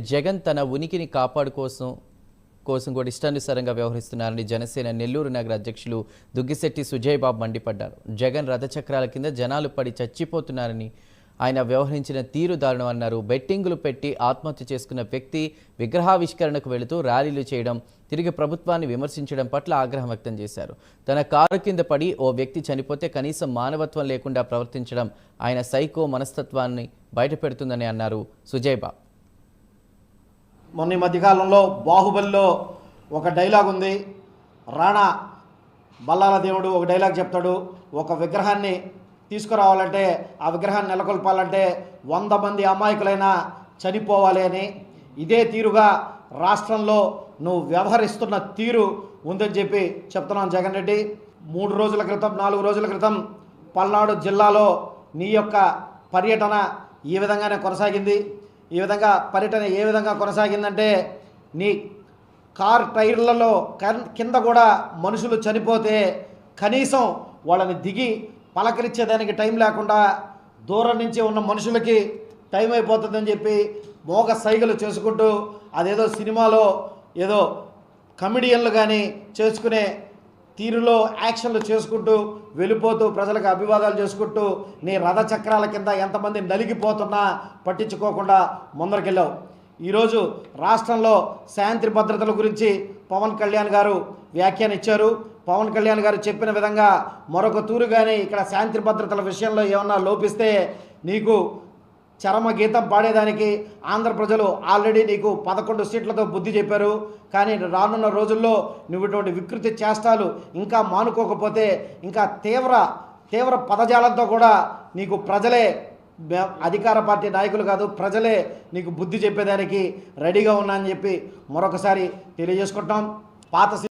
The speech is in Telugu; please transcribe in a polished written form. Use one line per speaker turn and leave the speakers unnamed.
జగన్ తన ఉనికిని కోసం కూడా ఇష్టానుసారంగా వ్యవహరిస్తున్నారని జనసేన నెల్లూరు నగర అధ్యక్షులు దుగ్గిశెట్టి సుజయ్ బాబు మండిపడ్డారు. జగన్ రథచక్రాల కింద జనాలు పడి చచ్చిపోతున్నారని ఆయన వ్యవహరించిన తీరు దారుణమన్నారు. బెట్టింగులు పెట్టి ఆత్మహత్య చేసుకున్న వ్యక్తి విగ్రహావిష్కరణకు వెళుతూ ర్యాలీలు చేయడం, తిరిగి ప్రభుత్వాన్ని విమర్శించడం పట్ల ఆగ్రహం వ్యక్తం చేశారు. తన కారు కింద పడి ఓ వ్యక్తి చనిపోతే కనీసం మానవత్వం లేకుండా ప్రవర్తించడం ఆయన సైకో మనస్తత్వాన్ని బయటపెడుతుందని అన్నారు సుజయ్ బాబు.
మొన్న ఈ మధ్యకాలంలో బాహుబలిలో ఒక డైలాగ్ ఉంది. రాణా బల్లాల దేవుడు ఒక డైలాగ్ చెప్తాడు. ఒక విగ్రహాన్ని తీసుకురావాలంటే, ఆ విగ్రహాన్ని నెలకొల్పాలంటే 100 మంది అమాయకులైనా చనిపోవాలి అని. ఇదే తీరుగా రాష్ట్రంలో నువ్వు వ్యవహరిస్తున్న తీరు ఉందని చెప్పి చెప్తున్నాను జగన్ రెడ్డి. 3 రోజుల క్రితం 4 రోజుల క్రితం పల్నాడు జిల్లాలో నీ యొక్క పర్యటన ఈ విధంగానే కొనసాగింది. ఈ విధంగా పర్యటన ఏ విధంగా కొనసాగిందంటే, నీ కార్ టైర్లలో కింద కూడా మనుషులు చనిపోతే కనీసం వాళ్ళని దిగి పలకరించేదానికి టైం లేకుండా దూరం నుంచి ఉన్న మనుషులకి టైం అయిపోతుందని చెప్పి మోగ సైగలు చేసుకుంటూ, అదేదో సినిమాలో ఏదో కమెడియన్లు కానీ చేసుకునే తీరులో యాక్షన్లు చేసుకుంటూ వెళ్ళిపోతూ ప్రజలకు అభివాదాలు చేసుకుంటూ నీ రథచక్రాల కింద ఎంతమంది నలిగిపోతున్నా పట్టించుకోకుండా ముందరికెళ్ళావు. ఈరోజు రాష్ట్రంలో శాంతి భద్రతల గురించి పవన్ కళ్యాణ్ గారు వ్యాఖ్యానిచ్చారు. పవన్ కళ్యాణ్ గారు చెప్పిన విధంగా మరొక తూరు కానీ ఇక్కడ శాంతి భద్రతల విషయంలో ఏమన్నా లోపిస్తే నీకు చరమ గీతం పాడేదానికి ఆంధ్ర ప్రజలు ఆల్రెడీ నీకు 11 సీట్లతో బుద్ధి చెప్పారు. కానీ రానున్న రోజుల్లో నువ్వు ఇటువంటి వికృతి చేష్టాలు ఇంకా మానుకోకపోతే ఇంకా తీవ్ర పదజాలంతో కూడా నీకు ప్రజలే, అధికార పార్టీ నాయకులు కాదు ప్రజలే నీకు బుద్ధి చెప్పేదానికి రెడీగా ఉన్నా అని చెప్పి మరొకసారి తెలియజేసుకుంటాం. పాత